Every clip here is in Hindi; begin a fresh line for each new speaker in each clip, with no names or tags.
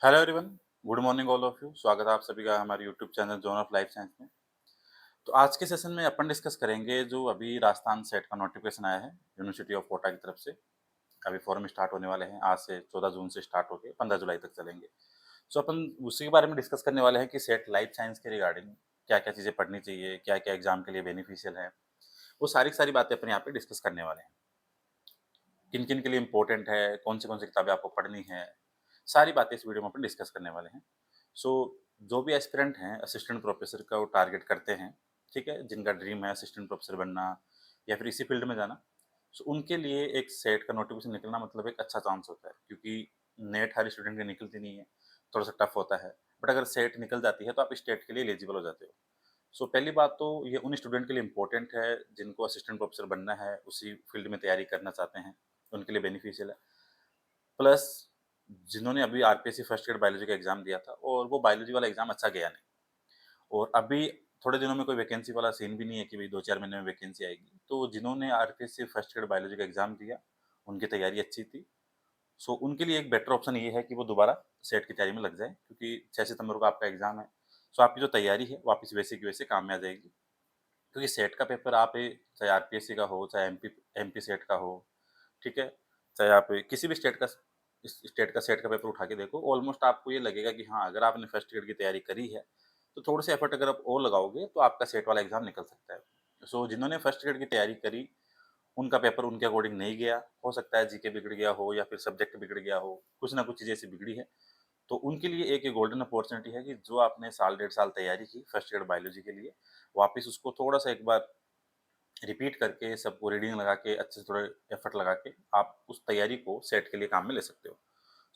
Hello everyone, good morning all of you. स्वागत है आप सभी का हमारे YouTube channel zone of life science में। तो आज के सेशन में अपन डिस्कस करेंगे जो अभी राजस्थान सेट का नोटिफिकेशन आया है यूनिवर्सिटी ऑफ कोटा की तरफ से। अभी फॉर्म स्टार्ट होने वाले हैं, आज से 14 जून से स्टार्ट होके 15 जुलाई तक चलेंगे। सो अपन उसी के बारे में डिस्कस करने वाले हैं कि सेट लाइफ साइंस के रिगार्डिंग क्या क्या चीज़ें पढ़नी चाहिए, क्या क्या एग्जाम के लिए बेनिफिशियल है। वो सारी की सारी बातें अपन यहाँ पे डिस्कस करने वाले हैं। किन किन के लिए इंपॉर्टेंट है, कौन सी किताबें आपको पढ़नी है, सारी बातें इस वीडियो में अपन डिस्कस करने वाले हैं। सो जो भी एस्पिरेंट हैं असिस्टेंट प्रोफेसर का वो टारगेट करते हैं, ठीक है, जिनका ड्रीम है असिस्टेंट प्रोफेसर बनना या फिर इसी फील्ड में जाना, सो उनके लिए एक सेट का नोटिफिकेशन निकलना मतलब एक अच्छा चांस होता है, क्योंकि नेट हर स्टूडेंट की निकलती नहीं है, थोड़ा सा टफ होता है। बट अगर सेट निकल जाती है तो आप स्टेट के लिए एलिजिबल हो जाते हो। सो पहली बात तो ये उन स्टूडेंट के लिए इम्पोर्टेंट है जिनको असिस्टेंट प्रोफेसर बनना है, उसी फील्ड में तैयारी करना चाहते हैं, उनके लिए बेनिफिशियल है। प्लस जिन्होंने अभी आरपीएससी फर्स्ट ईयर बायोलॉजी का एग्जाम दिया था और वो बायोलॉजी वाला एग्जाम अच्छा गया नहीं, और अभी थोड़े दिनों में कोई वैकेंसी वाला सीन भी नहीं है कि भाई 2-4 महीने में वैकेंसी आएगी। तो जिन्होंने आरपीएससी फर्स्ट ईयर बायोलॉजी का एग्जाम दिया, उनकी तैयारी अच्छी थी। सो उनके लिए एक बेटर ऑप्शन ये है कि वो दोबारा सेट की तैयारी में लग जाए, क्योंकि 6 सितंबर को आपका एग्जाम है। सो आपकी जो तैयारी है वापस वैसे की वैसे काम में आ जाएगी। क्योंकि सेट का पेपर आप चाहे आरपीएससी का हो, चाहे एमपी एमपी सेट का हो, ठीक है? चाहे आप किसी भी स्टेट का सेट का पेपर उठा के देखो, ऑलमोस्ट आपको ये लगेगा कि हाँ, अगर आपने फर्स्ट ग्रेड की तैयारी करी है, तो थोड़े से एफर्ट अगर आप और लगाओगे, तो आपका सेट वाला एग्ज़ाम निकल सकता है। सो जिन्होंने फर्स्ट ग्रेड की तैयारी करी, उनका पेपर उनके अकॉर्डिंग नहीं गया, हो सकता है जीके बिगड़ गया हो या फिर सब्जेक्ट बिगड़ गया हो, कुछ ना कुछ चीज़ें ऐसी बिगड़ी है। तो उनके लिए एक ये गोल्डन अपॉर्च्युनिटी है कि जो आपने साल डेढ़ साल तैयारी की फर्स्ट ग्रेड बायोलॉजी के लिए, वापिस उसको थोड़ा-सा एक बार रिपीट करके सबको रीडिंग लगा के अच्छे से थोड़ा एफर्ट लगा के आप उस तैयारी को सेट के लिए काम में ले सकते हो।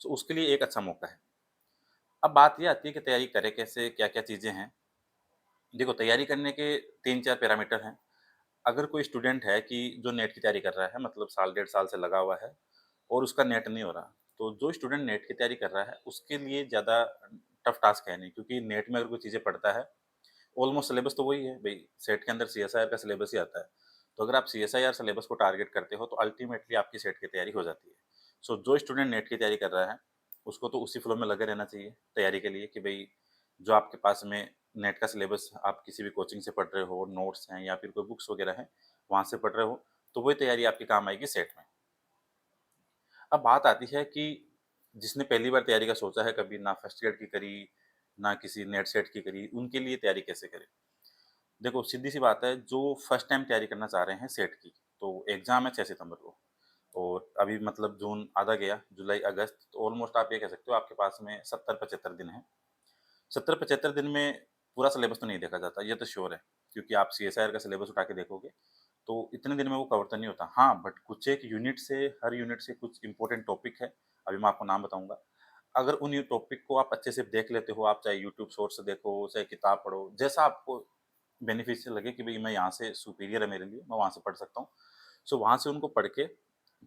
सो उसके लिए एक अच्छा मौका है। अब बात ये आती है कि तैयारी करें कैसे, क्या-क्या चीज़ें हैं। देखो, तैयारी करने के 3-4 पैरामीटर हैं। अगर कोई स्टूडेंट है कि जो नेट की तैयारी कर रहा है, मतलब साल डेढ़ साल से लगा हुआ है और उसका नेट नहीं हो रहा, तो जो स्टूडेंट नेट की तैयारी कर रहा है उसके लिए ज़्यादा टफ टास्क है नहीं, क्योंकि नेट में अगर कोई चीज़ें पढ़ता है, ऑलमोस्ट सिलेबस तो वही है भई, सेट के अंदर सीएसआईआर का सिलेबस ही आता है। तो अगर आप सीएसआईआर सिलेबस को टारगेट करते हो, तो अल्टीमेटली आपकी सेट की तैयारी हो जाती है। सो जो स्टूडेंट नेट की तैयारी कर रहा है, उसको तो उसी फ्लो में लगे रहना चाहिए तैयारी के लिए कि भई, जो आपके पास में नेट का सिलेबस आप किसी भी कोचिंग से पढ़ रहे हो, नोट्स हैं या फिर कोई बुक्स वगैरह हैं, वहाँ से पढ़ रहे हो, तो वही तैयारी आपकी काम आएगी सेट में। अब बात आती है कि जिसने पहली बार तैयारी का सोचा है, कभी ना फर्स्ट ग्रेड की करी, ना किसी नेट सेट की करी, उनके लिए तैयारी कैसे करें? देखो, सीधी-सी बात है, जो फर्स्ट टाइम तैयारी करना चाह रहे हैं सेट की, तो एग्ज़ाम है 6 सितंबर को और अभी मतलब जून आधा गया, जुलाई, अगस्त, तो ऑलमोस्ट आप ये कह सकते हो आपके पास में 70-75 दिन हैं। 70-75 दिन में पूरा सिलेबस तो नहीं देखा जाता, ये तो श्योर है, क्योंकि आप सीएसआईआर का सिलेबस उठा के देखोगे, तो इतने दिन में वो कवर तो नहीं होता। हाँ, बट कुछ एक यूनिट से, हर यूनिट से कुछ इम्पोर्टेंट टॉपिक है, अभी मैं आपको नाम बताऊँगा। अगर उन टॉपिक को आप अच्छे से देख लेते हो, आप चाहे यूट्यूब सोर्स से देखो, चाहे किताब पढ़ो, जैसा आपको बेनिफिशियल लगे कि भई मैं यहाँ से सुपीरियर है मेरे लिए, मैं वहाँ से पढ़ सकता हूँ। सो वहाँ से उनको पढ़ के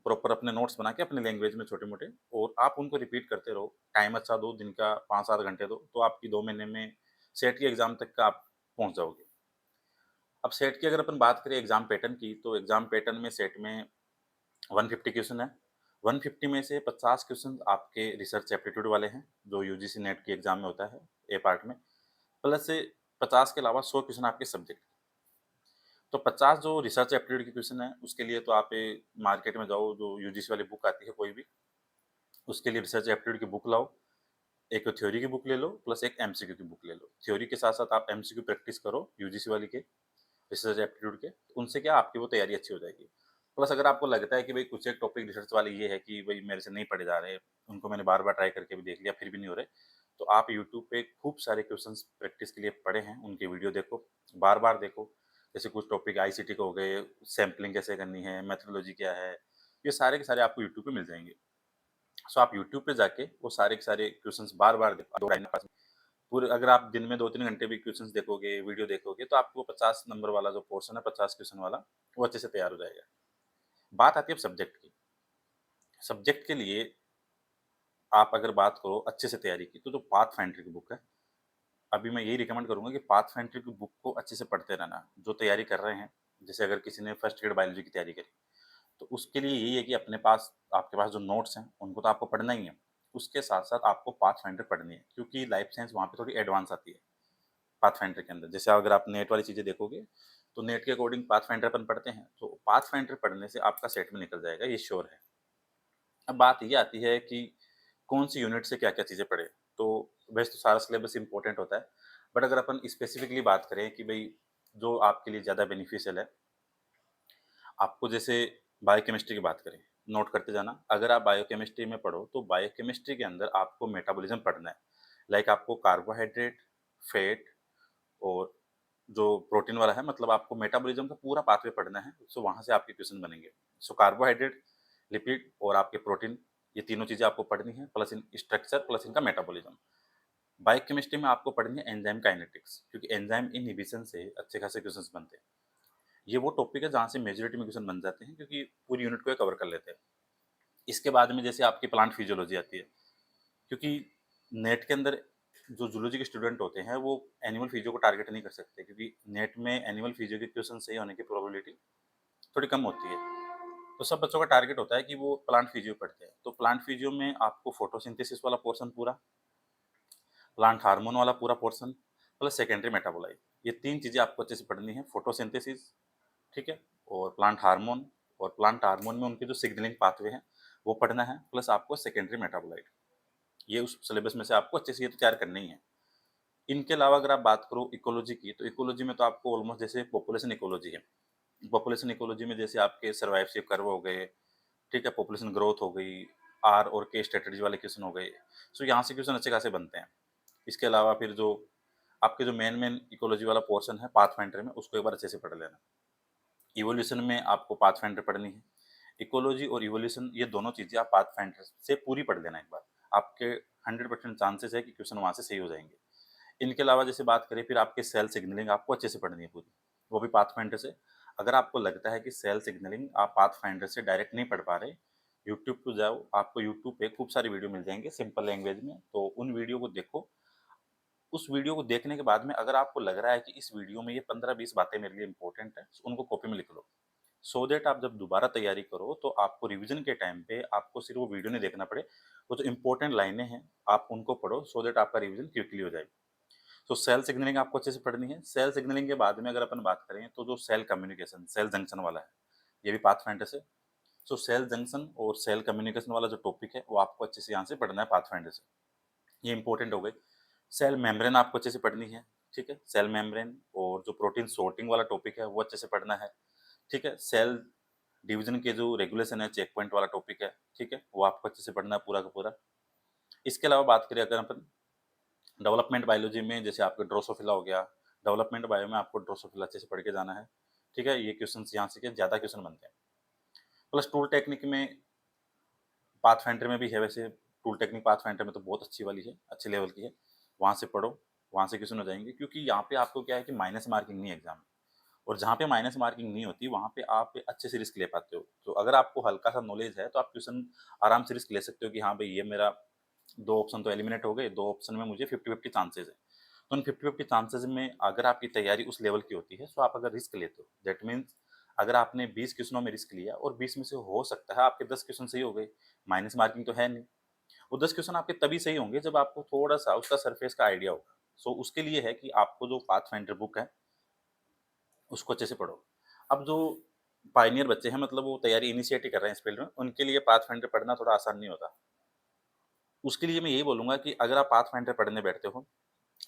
प्रॉपर अपने नोट्स बना के अपने लैंग्वेज में छोटे-मोटे, और आप उनको रिपीट करते रहो। टाइम अच्छा दो, दिन का 5-7 घंटे दो, तो आपकी 2 महीने में सेट की एग्ज़ाम तक का आप पहुँच जाओगे। अब सेट की अगर अपन बात करें एग्ज़ाम पैटर्न की, तो एग्ज़ाम पैटर्न में सेट में 150 क्वेश्चन है। 150 में से 50 क्वेश्चन आपके रिसर्च एप्टीट्यूड वाले हैं, जो यूजीसी नेट के एग्ज़ाम में होता है, ए पार्ट में। प्लस से 50 के अलावा 100 क्वेश्चन आपके सब्जेक्ट। तो 50 जो रिसर्च एप्टीट्यूड के क्वेश्चन हैं, उसके लिए तो आप मार्केट में जाओ, जो यूजीसी वाली बुक आती है कोई भी, उसके लिए रिसर्च एप्टीट्यूड की बुक लाओ। एक तो थ्योरी की बुक ले लो, प्लस एक एमसीक्यू की बुक ले लो। थ्योरी के साथ-साथ आप एमसीक्यू प्रैक्टिस करो यूजीसी वाली के, रिसर्च एप्टीट्यूड के, उनसे क्या आपकी वो तैयारी अच्छी हो जाएगी। प्लस अगर आपको लगता है कि भई कुछ एक टॉपिक रिसर्च वाले ये है कि भई मेरे से नहीं पढ़े जा रहे, उनको मैंने बार-बार ट्राई करके भी देख लिया, फिर भी नहीं हो रहे, तो आप यूट्यूब पे खूब सारे क्वेश्चंस प्रैक्टिस के लिए पड़े हैं, उनके वीडियो देखो, बार-बार देखो। जैसे कुछ टॉपिक आईसीटी के हो गए, सैंपलिंग कैसे करनी है, मेथोडोलॉजी क्या है, ये सारे के सारे आपको यूट्यूब पे मिल जाएँगे। सो आप यूट्यूब पे जाके वो सारे के सारे क्वेश्चंस बार-बार देखो, 2 टाइम पास पूरे, अगर आप दिन में 2-3 घंटे भी क्वेश्चंस देखोगे, वीडियो देखोगे, तो आपको 50 नंबर वाला जो पोर्शन है, 50 क्वेश्चन वाला, वो अच्छे से तैयार हो जाएगा। बात आती है अब सब्जेक्ट की। सब्जेक्ट के लिए आप अगर बात करो अच्छे से तैयारी की, तो जो पाथफाइंडर की बुक है, अभी मैं यही रिकमेंड करूँगा कि पाथफाइंडर की बुक को अच्छे से पढ़ते रहना। जो तैयारी कर रहे हैं, जैसे अगर किसी ने फर्स्ट ग्रेड बायोलॉजी की तैयारी करी, तो उसके लिए यही है कि अपने पास, आपके पास जो नोट्स हैं, उनको तो आपको पढ़ना ही है। उसके साथ-साथ आपको पाथफाइंडर पढ़नी है, क्योंकि लाइफ साइंस वहाँ पे थोड़ी एडवांस आती है, पाथफाइंडर के अंदर। जैसे अगर आप नेट वाली चीज़ें देखोगे, तो नेट के अकॉर्डिंग पाथफाइंडर अपन पढ़ते हैं, तो पाथफाइंडर पढ़ने से आपका सेट में निकल जाएगा, ये श्योर है। अब बात ये आती है कि कौन-सी यूनिट से क्या-क्या चीज़ें पढ़ें। तो वैसे तो सारा सिलेबस इम्पोर्टेंट होता है, बट अगर अपन स्पेसिफिकली बात करें कि भई जो आपके लिए ज़्यादा बेनिफिशियल है, आपको जैसे बायोकेमिस्ट्री की बात करें, नोट करते जाना। अगर आप बायोकेमिस्ट्री में पढ़ो, तो बायोकेमिस्ट्री के अंदर आपको मेटाबॉलिज़्म पढ़ना है। लाइक आपको कार्बोहाइड्रेट, फैट और जो प्रोटीन वाला है, मतलब आपको मेटाबॉलिज़्म का पूरा पाथवे पढ़ना है, सो वहाँ से आपके क्वेश्चन बनेंगे। सो कार्बोहाइड्रेट, लिपिड और आपके प्रोटीन, ये तीनों चीज़ें आपको पढ़नी है, प्लस इन स्ट्रक्चर प्लस इनका मेटाबॉलिज़्म। बायोकेमिस्ट्री में आपको पढ़नी है एंजाइम काइनेटिक्स, क्योंकि एंजाइम इनहिबिशन से अच्छे खासे क्वेश्चंस बनते हैं। ये वो टॉपिक है जहाँ से मेजॉरिटी में क्वेश्चन बन जाते हैं, क्योंकि पूरी यूनिट को ये कवर कर लेते हैं। इसके बाद में जैसे आपकी प्लांट फिजियोलॉजी आती है, क्योंकि नेट के अंदर जो जूलॉजी के स्टूडेंट होते हैं, वो एनिमल फिजियो को टारगेट नहीं कर सकते, क्योंकि नेट में एनिमल फिजियो के क्वेश्चन सही होने की प्रोबेबिलिटी थोड़ी कम होती है। तो सब बच्चों का टारगेट होता है कि वो प्लांट फिजियो पढ़ते हैं। तो प्लांट फिजियो में आपको फोटोसिंथेसिस वाला पोर्शन पूरा, प्लांट हार्मोन वाला पूरा पोर्शन, प्लस सेकेंडरी मेटाबोलाइट, ये 3 चीज़ें आपको अच्छे से पढ़नी है। फोटोसिंथेसिस, ठीक है? और प्लांट हार्मोन में उनके जो सिग्नलिंग पाथवे हैं, वो पढ़ना है, प्लस आपको सेकेंडरी मेटाबोलाइट। ये उस सिलेबस में से आपको अच्छे से ये तो तैयार करनी ही है। इनके अलावा अगर आप बात करो इकोलॉजी की, तो इकोलॉजी में तो आपको ऑलमोस्ट जैसे पॉपुलेशन इकोलॉजी है। पॉपुलेशन इकोलॉजी में जैसे आपके सर्वाइवशिप कर्व हो गए, ठीक है? पॉपुलेशन ग्रोथ हो गई, आर और के स्ट्रैटेजी वाले क्वेश्चन हो गए। सो यहाँ से क्वेश्चन अच्छे खासे बनते हैं। इसके अलावा फिर जो आपके जो मेन इकोलॉजी वाला पोर्शन है पाथफाइंडर में, उसको एक बार अच्छे से पढ़ लेना। इवोल्यूशन में आपको पाथफाइंडर पढ़नी है। इकोलॉजी और इवोल्यूशन, ये दोनों चीज़ें आप पाथफाइंडर से पूरी पढ़ लेना एक बार। आपके 100% चांसेस है कि क्वेश्चन वहाँ से सही हो जाएँगे। इनके अलावा जैसे बात करें, फिर आपके सेल सिग्नलिंग आपको अच्छे से पढ़नी है पूरी, वो भी पाथफाइंडर से। अगर आपको लगता है कि सेल सिग्नलिंग आप पाथफाइंडर से डायरेक्ट नहीं पढ़ पा रहे, यूट्यूब पे जाओ, आपको यूट्यूब पे खूब सारी वीडियो मिल जाएँगे सिंपल लैंग्वेज में, तो उन वीडियो को देखो। उस वीडियो को देखने के बाद में अगर आपको लग रहा है कि इस वीडियो में ये 15-20 बातें मेरे लिए इम्पोर्टेंट है, उनको कॉपी में लिख लो। सो दैट आप जब दोबारा तैयारी करो, तो आपको रिवीजन के टाइम पे आपको सिर्फ वो वीडियो नहीं देखना पड़े, वो जो इम्पोर्टेंट लाइनें हैं, आप उनको पढ़ो, सो दैट आपका रिवीजन क्विकली हो जाए। तो सेल सिग्नलिंग आपको अच्छे से पढ़नी है। सेल सिग्नलिंग के बाद में अगर अपन बात करें, तो जो सेल कम्युनिकेशन, सेल जंक्शन वाला है, ये भी पाथफाइंडर से। सो सेल जंक्शन और सेल कम्युनिकेशन वाला जो टॉपिक है, वो आपको अच्छे से यहाँ से पढ़ना है पाथफाइंडर से। ये इंपॉर्टेंट हो गई। सेल मेम्ब्रेन आपको अच्छे से पढ़नी है, ठीक है? सेल मेम्ब्रेन और जो प्रोटीन सॉर्टिंग वाला टॉपिक है, वो अच्छे से पढ़ना है, ठीक है? सेल डिवीजन के जो रेगुलेशन है, चेक पॉइंट वाला टॉपिक है, ठीक है? वो आपको अच्छे से पढ़ना है पूरा का पूरा। इसके अलावा बात करें अगर अपन डेवलपमेंट बायोलॉजी में, जैसे आपका ड्रोसोफिला हो गया, डेवलपमेंट बायो में आपको ड्रोसोफिला अच्छे से पढ़ के जाना है, ठीक है? ये क्वेश्चंस यहाँ से के ज़्यादा क्वेश्चन बनते हैं। प्लस टूल टेक्निक में, पाथफाइंडर में भी है वैसे, टूल टेक्निक पाथफाइंडर में तो बहुत अच्छी वाली है, अच्छे लेवल की है। वहाँ से पढ़ो, वहाँ से क्वेश्चन हो जाएँगे, क्योंकि यहाँ पे आपको क्या है कि माइनस मार्किंग नहीं है एग्ज़ाम में, और जहाँ पे माइनस मार्किंग नहीं होती, वहाँ पे आप अच्छे से रिस्क ले पाते हो। तो अगर आपको हल्का-सा नॉलेज है, तो आप क्वेश्चन आराम से रिस्क ले सकते हो कि हाँ, भई ये मेरा 2 ऑप्शन तो एलिमिनेट हो गए, 2 ऑप्शन में मुझे 50-50 चांसेज़ है। तो उन 50-50 चांसेज़ में अगर आपकी तैयारी उस लेवल की होती है, सो आप अगर रिस्क लेते हो, दैट मीन्स अगर आपने 20 क्वेश्चनों में रिस्क लिया और 20 में से हो सकता है आपके 10 क्वेश्चन सही हो गए, माइनस मार्किंग तो है नहीं। वो 10 क्वेश्चन आपके तभी सही होंगे जब आपको थोड़ा-सा उसका सरफेस का आइडिया होगा। सो उसके लिए है कि आपको जो पाथफाइंडर बुक है, उसको अच्छे से पढ़ो। अब जो पायनियर बच्चे हैं, मतलब वो तैयारी इनिशिएट ही कर रहे हैं इस फील्ड में, उनके लिए पाथफाइंडर पढ़ना थोड़ा आसान नहीं होता। उसके लिए मैं यही बोलूँगा कि अगर आप पाथफाइंडर पढ़ने बैठते हो,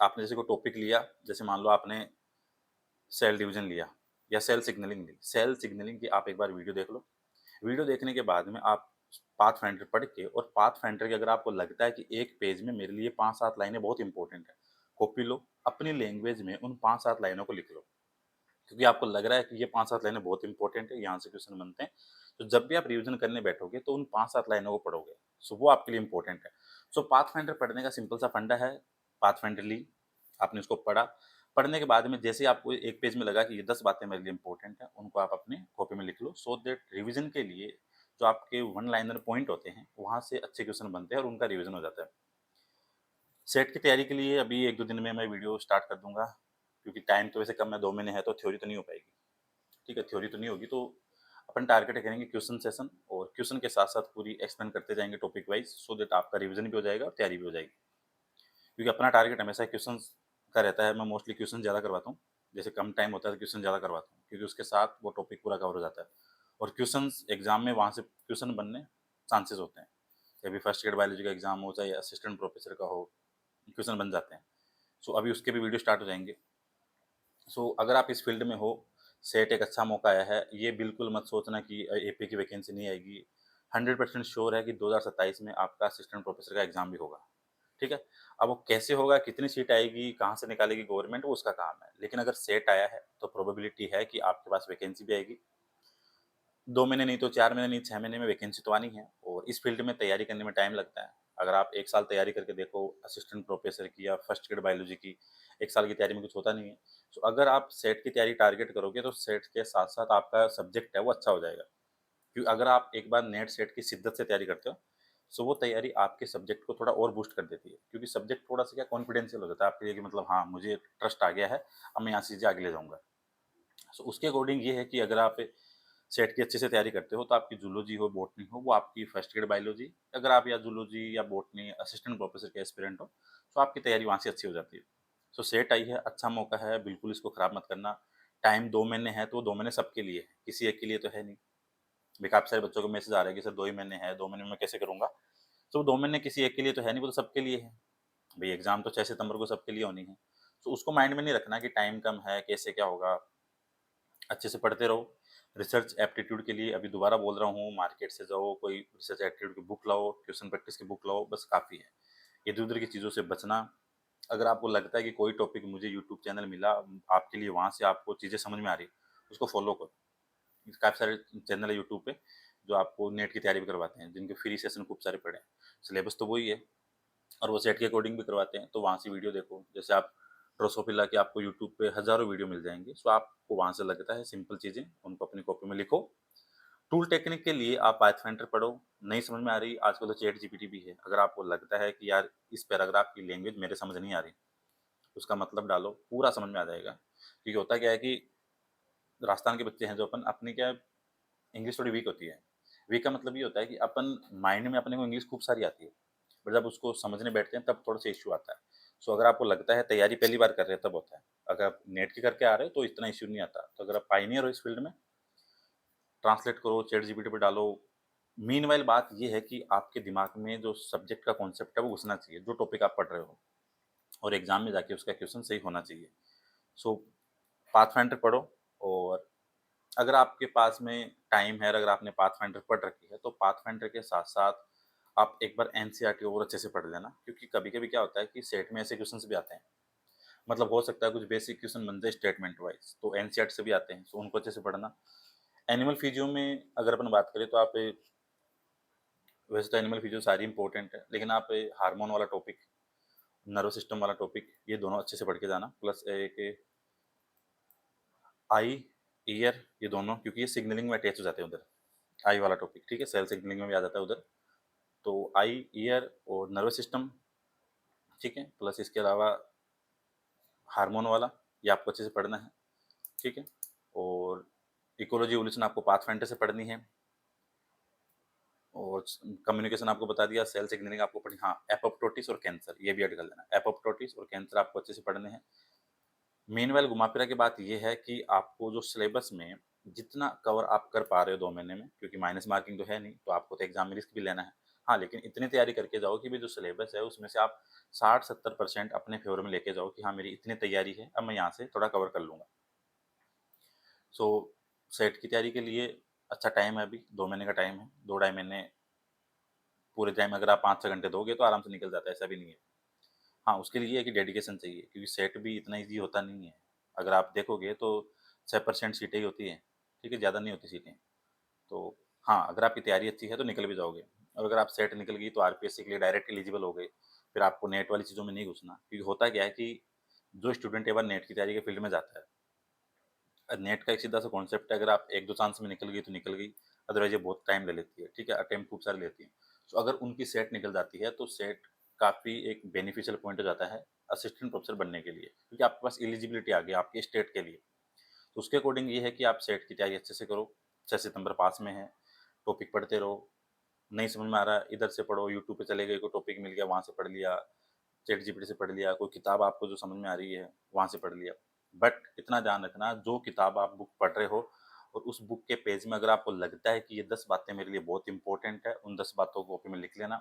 आपने जैसे कोई टॉपिक लिया, जैसे मान लो आपने सेल डिवीज़न लिया या सेल सिग्नलिंग ली। सेल सिग्नलिंग की आप एक बार वीडियो देख लो। वीडियो देखने के बाद में आप पाथफाइंडर पढ़ के, और पाथफाइंडर के अगर आपको लगता है कि एक पेज में मेरे लिए 5-7 लाइनें बहुत इंपॉर्टेंट है, कॉपी लो, अपनी लैंग्वेज में उन 5-7 लाइनों को लिख लो। क्योंकि आपको लग रहा है कि ये 5-7 लाइनें बहुत इंपॉर्टेंट है, यहाँ से क्वेश्चन बनते हैं। तो जब भी आप रिवीजन करने बैठोगे, तो उन 5-7 लाइनों को पढ़ोगे। सो वो आपके लिए इंपॉर्टेंट है। सो पाथफाइंडर पढ़ने का सिंपल सा फंडा है, पाथफाइंडर ली, आपने उसको पढ़ा। पढ़ने के बाद में जैसे ही आपको एक पेज में लगा कि ये 10 बातें मेरे लिए इंपॉर्टेंट हैं, उनको आप अपनी कॉपी में लिख लो, सो दैट रिवीजन के लिए जो आपके वन लाइनर पॉइंट होते हैं, वहाँ से अच्छे क्वेश्चन बनते हैं और उनका रिवीजन हो जाता है। सेट की तैयारी के लिए अभी 1-2 दिन में मैं वीडियो स्टार्ट कर दूँगा, क्योंकि टाइम तो वैसे कम है, 2 महीने है, तो थ्योरी तो नहीं हो पाएगी। ठीक है, थ्योरी तो नहीं होगी, तो अपन टारगेट करेंगे क्वेश्चन सेशन, और क्वेश्चन के साथ-साथ पूरी एक्सप्लेन करते जाएँगे टॉपिक वाइज़, सो दैट आपका रिवीजन भी हो जाएगा और तैयारी भी हो जाएगी। क्योंकि अपना टारगेट हमेशा क्वेश्चंस का रहता है, मैं मोस्टली क्वेश्चन ज़्यादा करवाता हूँ। जैसे कम टाइम होता है तो क्वेश्चन ज़्यादा करवाता हूँ, क्योंकि उसके साथ वो टॉपिक पूरा कवर हो जाता है। और क्वेश्चंस एग्ज़ाम में वहाँ से क्वेश्चन बनने चांसेस होते हैं। अभी फर्स्ट ग्रेड बायोलॉजी का एग्ज़ाम हो, चाहे असिस्टेंट प्रोफेसर का हो, क्वेश्चन बन जाते हैं। सो अभी उसके भी वीडियो स्टार्ट हो जाएँगे। सो अगर आप इस फील्ड में हो, सेट एक अच्छा मौका आया है, ये बिल्कुल मत सोचना कि एपी की वैकेंसी नहीं आएगी। 100% श्योर है कि 2027 में आपका असिस्टेंट प्रोफेसर का एग्ज़ाम भी होगा, ठीक है? अब वो कैसे होगा, कितनी सीट आएगी, कहाँ से निकालेगी गवर्नमेंट, वो उसका काम है। लेकिन अगर सेट आया है, तो प्रोबेबिलिटी है कि आपके पास वैकेंसी भी आएगी। 2 महीने नहीं तो 4 महीने नहीं, 6 महीने में वैकेंसी तो आनी है, और इस फील्ड में तैयारी करने में टाइम लगता है। अगर आप 1 साल तैयारी करके देखो असिस्टेंट प्रोफेसर की या फर्स्ट ग्रेड बायोलॉजी की, 1 साल की तैयारी में कुछ होता नहीं है। सो अगर आप सेट की तैयारी टारगेट करोगे तो सेट के साथ-साथ आपका सब्जेक्ट है वो अच्छा हो जाएगा। क्योंकि अगर आप एक बार नेट सेट की शिद्दत से तैयारी करते हो, सो वो तैयारी आपके सब्जेक्ट को थोड़ा और बूस्ट कर देती है। क्योंकि सब्जेक्ट थोड़ा-सा क्या कॉन्फिडेंशियल हो जाता है आपके लिए कि मतलब हाँ, मुझे ट्रस्ट आ गया है, अब मैं यहाँ से चीज़ें आगे ले जाऊँगा। सो उसके अकॉर्डिंग ये है कि अगर आप सेट की अच्छे से तैयारी करते हो तो आपकी जूलॉजी हो, बॉटनी हो, वो आपकी फर्स्ट ग्रेड बायोलॉजी, अगर आप या जूलॉजी या बॉटनी असिस्टेंट प्रोफेसर के एस्पिरेंट हो, तो आपकी तैयारी वहाँ से अच्छी हो जाती है। सो सेट आई है, अच्छा मौका है, बिल्कुल इसको खराब मत करना। टाइम 2 महीने है तो 2 महीने सबके लिए है, किसी एक के लिए तो है नहीं। देखिए काफ़ी सारे बच्चों को मैसेज आ रहा है कि सर 2 ही महीने हैं, 2 महीने में मैं कैसे करूँगा? तो 2 महीने किसी एक के लिए तो है नहीं, वो तो सबके लिए है। भई एग्ज़ाम तो 6 सितंबर को सबके लिए होनी है। तो उसको माइंड में नहीं रखना कि टाइम कम है, कैसे क्या होगा? अच्छे से पढ़ते रहो। रिसर्च एप्टीट्यूड के लिए अभी दोबारा बोल रहा हूँ, मार्केट से जाओ, कोई रिसर्च एप्टीट्यूड की बुक लाओ, क्वेश्चन प्रैक्टिस की बुक लाओ, बस काफ़ी है। इधर-उधर की चीज़ों से बचना। अगर आपको लगता है कि कोई टॉपिक मुझे यूट्यूब चैनल मिला, आपके लिए वहाँ से आपको चीज़ें समझ में आ रही, उसको फ़ॉलो करो। काफ़ी सारे चैनल है यूट्यूब पे, जो आपको नेट की तैयारी भी करवाते हैं, जिनके फ्री सेशन खूब सारे पड़े हैं। सिलेबस तो वही है। और वो सेट के अकॉर्डिंग भी करवाते हैं, तो वहाँ से वीडियो देखो। जैसे आप ड्रोसोफिला की आपको यूट्यूब पे हज़ारों वीडियो मिल जाएँगे, सो आपको वहाँ से लगता है सिंपल चीज़ें, उनको अपनी कॉपी में लिखो। टूल टेक्निक के लिए आप पाथफाइंडर पढ़ो, नहीं समझ में आ रही, आजकल तो चैट जीपीटी भी है। अगर आपको लगता है कि यार इस पैराग्राफ की लैंग्वेज मेरे समझ नहीं आ रही, उसका मतलब डालो, पूरा समझ में आ जाएगा। क्योंकि होता क्या है कि राजस्थान के बच्चे हैं जो अपन, अपनी क्या इंग्लिश थोड़ी वीक होती है। वीक का मतलब ये होता है कि अपन माइंड में अपने को इंग्लिश खूब सारी आती है, बट जब उसको समझने बैठते हैं तब थोड़ा-सा इश्यू आता है। सो अगर आपको लगता है तैयारी पहली बार कर रहे हैं तब होता है। अगर आप नेट की करके आ रहे हो तो इतना इश्यू नहीं आता। तो अगर आप पायनियर हो इस फील्ड में, ट्रांसलेट करो, चैट जीपीटी पे डालो। मीनवाइल बात ये है कि आपके दिमाग में जो सब्जेक्ट का कॉन्सेप्ट है वो घुसना चाहिए, जो टॉपिक आप पढ़ रहे हो, और एग्ज़ाम में जाके उसका क्वेश्चन सही होना चाहिए। सो पाथफाइंडर पढ़ो, और अगर आपके पास में टाइम है और अगर आपने पाथफाइंडर पढ़ रखी है, तो पाथफाइंडर के साथ-साथ आप एक बार एनसीईआरटी और अच्छे से पढ़ लेना, क्योंकि कभी-कभी क्या होता है कि सेट में ऐसे क्वेश्चन्स भी आते हैं। मतलब हो सकता है कुछ बेसिक क्वेश्चन बन जाए स्टेटमेंट वाइज़, तो एनसीईआरटी से भी आते हैं, सो उनको अच्छे से पढ़ना। एनिमल फिजियो में अगर अपन बात करें तो आप वैसे तो एनिमल फिजियो सारी इंपॉर्टेंट है, लेकिन आप हार्मोन वाला टॉपिक, नर्वस सिस्टम वाला टॉपिक, ये दोनों अच्छे से पढ़ के जाना। प्लस एक आई, ईयर, ये दोनों, क्योंकि ये सिग्नलिंग में अटैच हो जाते हैं उधर। आई वाला टॉपिक, ठीक है? सेल सिग्नलिंग में भी आ जाता है उधर। तो आई, ईयर और नर्वस सिस्टम, ठीक है? प्लस इसके अलावा हार्मोन वाला, ये आपको अच्छे से पढ़ना है, ठीक है? और इकोलॉजी इवोल्यूशन आपको पाथफाइंडर से पढ़नी है, और कम्युनिकेशन आपको बता दिया, सेल सिग्नलिंग आपको पढ़नी, हाँ, एपोप्टोटिस और कैंसर, ये भी ऐड कर लेना। एपोप्टोटिस और कैंसर आपको अच्छे से पढ़ने हैं। मीनवाइल घुमा-फिरा के बात ये है कि आपको जो सिलेबस में जितना कवर आप कर पा रहे हो 2 महीने में, क्योंकि माइनस मार्किंग तो है नहीं, तो आपको तो एग्ज़ाम में रिस्क भी लेना है। हाँ, लेकिन इतनी तैयारी करके जाओ कि भई जो सिलेबस है उसमें से आप 60-70% अपने फ़ेवर में लेके जाओ कि हाँ, मेरी इतनी तैयारी है, अब मैं यहाँ से थोड़ा कवर कर लूँगा। सो सेट की तैयारी के लिए अच्छा टाइम है अभी, 2 महीने का टाइम है, 2 ढाई महीने पूरे टाइम अगर आप 5-6 घंटे दोगे तो आराम से निकल जाता है, ऐसा भी नहीं है। हाँ, उसके लिए ये है कि डेडिकेशन चाहिए, क्योंकि सेट भी इतना ईज़ी होता नहीं है। अगर आप देखोगे तो 6% सीटें ही होती हैं, ठीक है? ज़्यादा नहीं होती सीटें। तो हाँ, अगर आपकी तैयारी अच्छी है तो निकल भी जाओगे, और अगर आप सेट निकल गई तो आरपीएससी के लिए डायरेक्ट एलिजिबल हो गए। फिर आपको नेट वाली चीज़ों में नहीं घुसना, क्योंकि होता क्या है कि जो स्टूडेंट एक बार नेट की तैयारी के फील्ड में जाता है, नेट का एक सीधा सा कॉन्सेप्ट है, अगर आप 1-2 चांस में निकल गई तो निकल गई, अदरवाइज़ ये बहुत टाइम ले लेती है, ठीक है? अटेम्प्ट खूब सारी लेती है। तो अगर उनकी सेट निकल जाती है तो सेट काफ़ी एक बेनिफिशियल पॉइंट हो जाता है असिस्टेंट प्रोफेसर बनने के लिए, क्योंकि आपके पास एलिजिबिलिटी आ गई आपके स्टेट के लिए। तो उसके अकॉर्डिंग ये है कि आप सेट की तैयारी अच्छे से करो, 6 सितंबर पास में है, टॉपिक पढ़ते रहो, नहीं समझ में आ रहा है इधर से पढ़ो, यूट्यूब पे चले गए, कोई टॉपिक मिल गया वहाँ से पढ़ लिया, चैट जीपीटी से पढ़ लिया, कोई किताब आपको जो समझ में आ रही है वहाँ से पढ़ लिया। बट इतना ध्यान रखना, जो किताब आप बुक पढ़ रहे हो और उस बुक के पेज में अगर आपको लगता है कि ये 10 बातें मेरे लिए बहुत इंपॉर्टेंट है, उन 10 बातों को कॉपी में लिख लेना।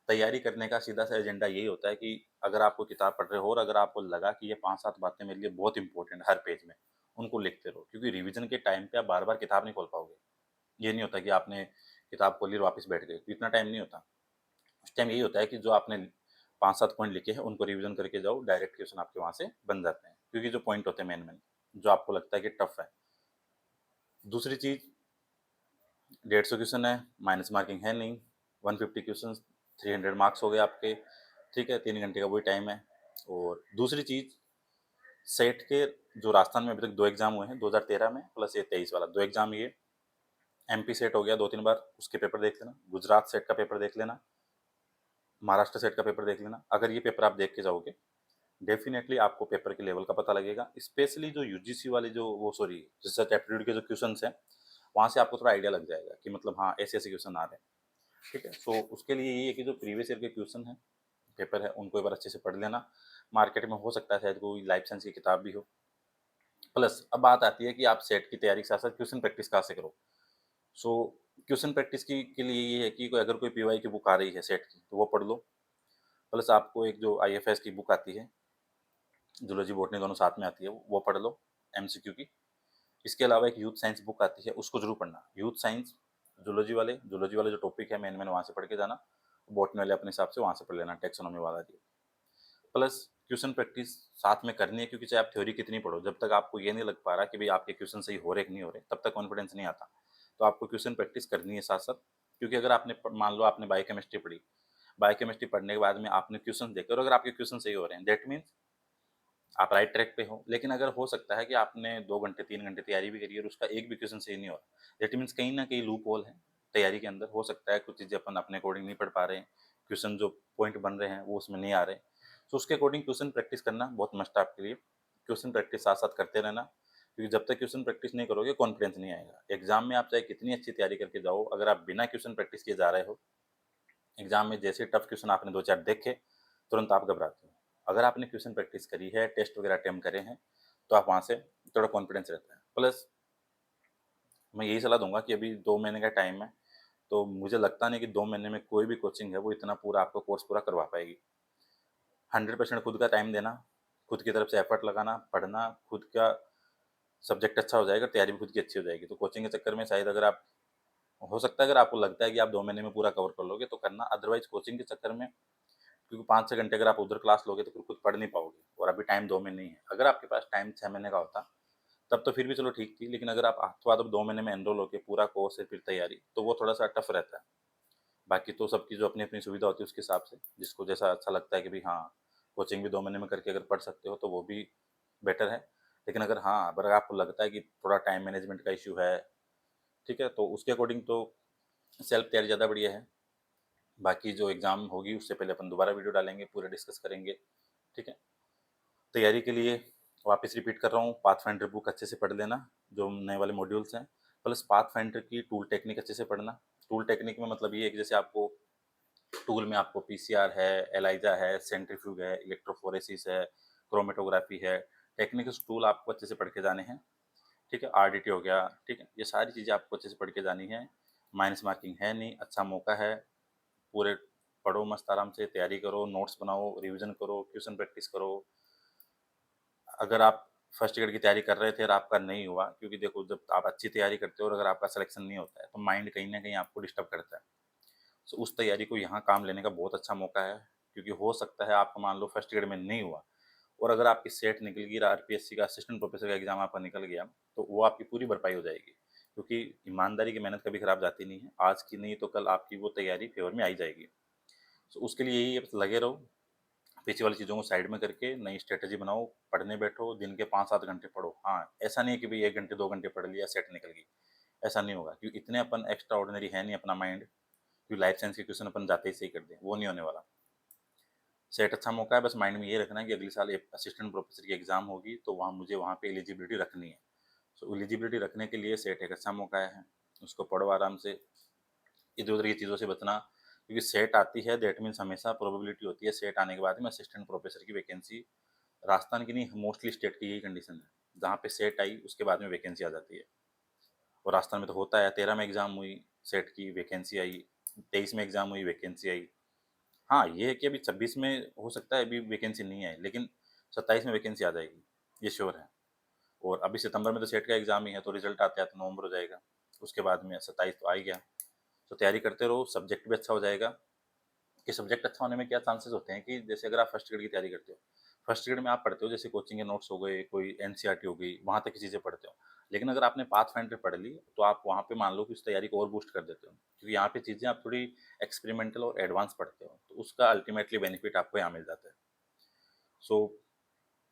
तैयारी करने का सीधा-सा एजेंडा यही होता है कि अगर आप कोई किताब पढ़ रहे हो और अगर आपको लगा कि ये 5-7 बातें मेरे लिए बहुत इंपॉर्टेंट है हर पेज में, उनको लिखते रहो, क्योंकि रिवीजन के टाइम पे आप बार-बार किताब नहीं खोल पाओगे। ये नहीं होता कि आपने किताब खोली और वापस बैठ गए, तो इतना टाइम नहीं होता। उस टाइम यही होता है कि जो आपने 5-7 पॉइंट लिखे हैं, उनको रिवीजन करके जाओ, डायरेक्ट क्वेश्चन आपके वहाँ से बन जाते हैं। क्योंकि जो पॉइंट होते हैं मेन-मेन, जो आपको लगता है कि टफ है। दूसरी चीज़, 150 क्वेश्चन है, माइनस मार्किंग है नहीं, 150 क्वेश्चंस, 300 मार्क्स हो गए आपके, ठीक है? 3 घंटे का वही टाइम है। और दूसरी चीज़, सेट के जो राजस्थान में अभी तक 2 एग्ज़ाम हुए हैं, 2013 में प्लस ये 23 वाला, 2 एग्ज़ाम ये, एमपी सेट हो गया 2-3 बार, उसके पेपर देख लेना, गुजरात सेट का पेपर देख लेना, महाराष्ट्र सेट का पेपर देख लेना। अगर ये पेपर आप देख के जाओगे, डेफ़िनेटली आपको पेपर के लेवल का पता लगेगा। स्पेशली जो यूजीसी वाले जो वो सॉरी रिसर्च एप्टीट्यूड के जो क्वेश्चन्स हैं, वहाँ से आपको थोड़ा आइडिया लग जाएगा कि मतलब हाँ, ऐसे-ऐसे क्वेश्चन आ रहे हैं, ठीक है? सो उसके लिए यही है कि जो प्रीवियस ईयर के क्वेश्चन हैं, पेपर है, उनको एक बार अच्छे से पढ़ लेना। मार्केट में हो सकता है शायद कोई लाइफ साइंस की किताब भी हो। प्लस अब बात आती है कि आप सेट की तैयारी के साथ-साथ क्वेश्चन प्रैक्टिस कहाँ से करो? सो क्वेश्चन प्रैक्टिस की के लिए ये है कि कोई अगर कोई पीवाई की बुक आ रही है सेट की, तो वो पढ़ लो। प्लस आपको एक जो आईएफएस की बुक आती है, ज़ूलॉजी, बॉटनी दोनों साथ में आती है, वो पढ़ लो एमसीक्यू की। इसके अलावा एक यूथ साइंस बुक आती है, उसको ज़रूर पढ़ना। यूथ साइंस, ज़ूलॉजी वाले जो टॉपिक है मेन-मेन वहाँ से पढ़ के जाना। बॉटनी वाले अपने हिसाब से वहाँ से पढ़ लेना, टैक्सोनॉमी वाला भी। प्लस क्वेश्चन प्रैक्टिस साथ में करनी है, क्योंकि चाहे आप थ्योरी कितनी पढ़ो, जब तक आपको ये नहीं लग पा रहा कि भई आपके क्वेश्चन सही हो रहे कि नहीं हो रहे, तब तक कॉन्फिडेंस नहीं आता। तो आपको क्वेश्चन प्रैक्टिस करनी है साथ-साथ, क्योंकि अगर आपने मान लो आपने बायोकेमिस्ट्री पढ़ी, बायोकेमिस्ट्री पढ़ने के बाद में आपने क्वेश्चन देखे और अगर आपके क्वेश्चन सही हो रहे हैं, दैट मीन्स आप राइट ट्रैक पे हो। लेकिन अगर हो सकता है कि आपने 2 घंटे, 3 घंटे तैयारी भी करी है और उसका एक भी क्वेश्चन सही नहीं हो रहा, दैट मीन्स कहीं न कहीं लूप होल है तैयारी के अंदर। हो सकता है कुछ चीज़ें अपन अपने अकॉर्डिंग नहीं पढ़ पा रहे हैं, क्वेश्चन जो पॉइंट बन रहे हैं वो उसमें नहीं आ रहे। तो उसके अकॉर्डिंग क्वेश्चन प्रैक्टिस करना बहुत मस्ट है आपके लिए। क्वेश्चन प्रैक्टिस साथ-साथ करते रहना, क्योंकि जब तक क्वेश्चन प्रैक्टिस नहीं करोगे कॉन्फिडेंस नहीं आएगा। एग्ज़ाम में आप चाहे कितनी अच्छी तैयारी करके जाओ, अगर आप बिना क्वेश्चन प्रैक्टिस किए जा रहे हो, एग्ज़ाम में जैसे टफ क्वेश्चन आपने 2-4 देखे, तुरंत आप घबराते हो। अगर आपने क्वेश्चन प्रैक्टिस करी है, टेस्ट वगैरह अटेम्प्ट करे हैं, तो आप वहाँ से थोड़ा कॉन्फिडेंस रहता है। प्लस मैं यही सलाह दूँगा कि अभी 2 महीने का टाइम है, तो मुझे लगता नहीं कि 2 महीने में कोई भी कोचिंग है, वो इतना पूरा आपका कोर्स पूरा करवा पाएगी। 100% खुद का टाइम देना, खुद की तरफ से एफर्ट लगाना, पढ़ना, खुद का सब्जेक्ट अच्छा हो जाएगा, तैयारी भी खुद की अच्छी हो जाएगी। तो कोचिंग के चक्कर में शायद अगर आप हो सकता है अगर आपको लगता है कि आप 2 महीने में पूरा कवर कर लोगे, तो करना, अदरवाइज़ कोचिंग के चक्कर में, क्योंकि 5-6 घंटे अगर आप उधर क्लास लोगे तो फिर कुछ पढ़ नहीं पाओगे और अभी टाइम 2 महीने ही है। अगर आपके पास टाइम 6 महीने का होता, तब तो फिर भी चलो ठीक थी, लेकिन अगर आप हाथों-हाथ 2 महीने में एनरोल होके पूरा कोर्स है फिर तैयारी, तो वो थोड़ा-सा टफ रहता है। बाकी तो सबकी जो अपनी-अपनी सुविधा होती है उसके हिसाब से, जिसको जैसा अच्छा लगता है कि भई हाँ, कोचिंग भी 2 महीने में करके अगर पढ़ सकते हो तो वो भी बेटर है। लेकिन अगर हाँ, अगर आपको लगता है कि थोड़ा टाइम मैनेजमेंट का इश्यू है, ठीक है? तो उसके अकॉर्डिंग तो सेल्फ तैयारी ज़्यादा बढ़िया है। बाकी जो एग्ज़ाम होगी उससे पहले अपन दोबारा वीडियो डालेंगे, पूरा डिस्कस करेंगे, ठीक है? तैयारी के लिए वापस रिपीट कर रहा हूँ, पाथफाइंडर बुक अच्छे से पढ़ लेना, जो नए वाले मॉड्यूल्स हैं, प्लस पाथफाइंडर की टूल टेक्निक अच्छे से पढ़ना। टूल टेक्निक में मतलब ये है कि जैसे आपको टूल में आपको पीसीआर है, एलाइज़ा है, सेंट्रीफ्यूज है, इलेक्ट्रोफोरेसिस है, क्रोमैटोग्राफी है, टेक्निकल टूल आपको अच्छे से पढ़ के जाने हैं, ठीक है? आरडीटी हो गया, ठीक है? ये सारी चीज़ें आपको अच्छे से पढ़ के जानी है। माइनस मार्किंग है नहीं, अच्छा मौका है, पूरे पढ़ो मस्त आराम से, तैयारी करो, नोट्स बनाओ, रिवीजन करो, क्वेश्चन प्रैक्टिस करो। अगर आप फर्स्ट ईयर की तैयारी कर रहे थे और आपका नहीं हुआ, क्योंकि देखो जब आप अच्छी तैयारी करते हो और अगर आपका सिलेक्शन नहीं होता है, तो माइंड कहीं न कहीं आपको डिस्टर्ब करता है। सो उस तैयारी को यहाँ काम लेने का बहुत अच्छा मौका है, क्योंकि हो सकता है आपका मान लो फर्स्ट ग्रेड में नहीं हुआ और अगर आपकी सेट निकल गई, आरपीएससी का असिस्टेंट प्रोफेसर का एग्जाम आपका निकल गया, तो वो आपकी पूरी भरपाई हो जाएगी, क्योंकि ईमानदारी की मेहनत कभी खराब जाती नहीं है। आज की नहीं तो कल आपकी वो तैयारी फेवर में आई जाएगी। सो उसके लिए यही है, बस लगे रहो, पीछे वाली चीज़ों को साइड में करके नई स्ट्रैटेजी बनाओ, पढ़ने बैठो, दिन के 5-7 घंटे पढ़ो। हाँ, ऐसा नहीं है कि भई 1 घंटे 2 घंटे पढ़ लिया सेट निकल गई, ऐसा नहीं होगा, क्योंकि इतने अपन एक्स्ट्रा ऑर्डिनरी है नहीं अपना माइंड, कि लाइफ साइंस के क्वेश्चन अपन जाते ही सही कर दें, वो नहीं होने वाला। सेट अच्छा मौका है, बस माइंड में ये रखना है कि अगले साल असिस्टेंट प्रोफेसर की एग्ज़ाम होगी, तो वहाँ मुझे वहाँ पे एलिजिबिलिटी रखनी है। सो एलिजिबिलिटी रखने के लिए सेट एक अच्छा मौका है, उसको पढ़ो आराम से, इधर-उधर की चीज़ों से बचना, क्योंकि सेट आती है दैट मीन्स हमेशा प्रोबेबिलिटी होती है सेट आने के बाद में असिस्टेंट प्रोफेसर की वैकेंसी राजस्थान की नहीं, मोस्टली स्टेट की यही कंडीशन है, जहाँ पे सेट आई उसके बाद में वैकेंसी आ जाती है। और राजस्थान में तो होता है, 13 में एग्ज़ाम हुई, सेट की वैकेंसी आई, 23 में एग्ज़ाम हुई, वैकेंसी आई। हाँ, ये है कि अभी 26 में हो सकता है अभी वैकेंसी नहीं आई, लेकिन 27 में वैकेंसी आ जाएगी, ये श्योर है। और अभी सितंबर में तो सेट का एग्ज़ाम ही है, तो रिज़ल्ट आते-आते नवंबर हो जाएगा। उसके बाद में 27 तो आ ही गया। तो तैयारी करते रहो, सब्जेक्ट भी अच्छा हो जाएगा। कि सब्जेक्ट अच्छा होने में क्या चांसेस होते हैं कि जैसे अगर आप फर्स्ट ग्रेड की तैयारी करते हो, फर्स्ट ग्रेड में आप पढ़ते हो जैसे कोचिंग के नोट्स हो गए, कोई एनसीईआरटी हो गई, वहाँ तक की चीज़ें पढ़ते हो। लेकिन अगर आपने पाथफाइंडर पढ़ ली, तो आप वहाँ पे मान लो कि उस तैयारी को और बूस्ट कर देते हो। क्योंकि यहाँ पे चीज़ें आप थोड़ी एक्सपेरिमेंटल और एडवांस पढ़ते हो, तो उसका अल्टीमेटली बेनिफिट आपको यहाँ मिल जाता है। सो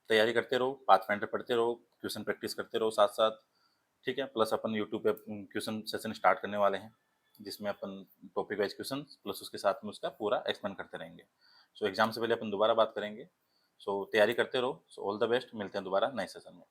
तैयारी करते रहो, पाथफाइंडर पढ़ते रहो, क्वेश्चन प्रैक्टिस करते रहो साथ-साथ, ठीक है? प्लस अपन यूट्यूब पे क्वेश्चन सेशन स्टार्ट करने वाले हैं, जिसमें अपन टॉपिक वाइज़ क्वेश्चन प्लस उसके साथ में उसका पूरा एक्सप्लेन करते रहेंगे। सो एग्ज़ाम से पहले अपन दोबारा बात करेंगे। सो तैयारी करते रहो। सो ऑल द बेस्ट, मिलते हैं दोबारा नए सेशन में।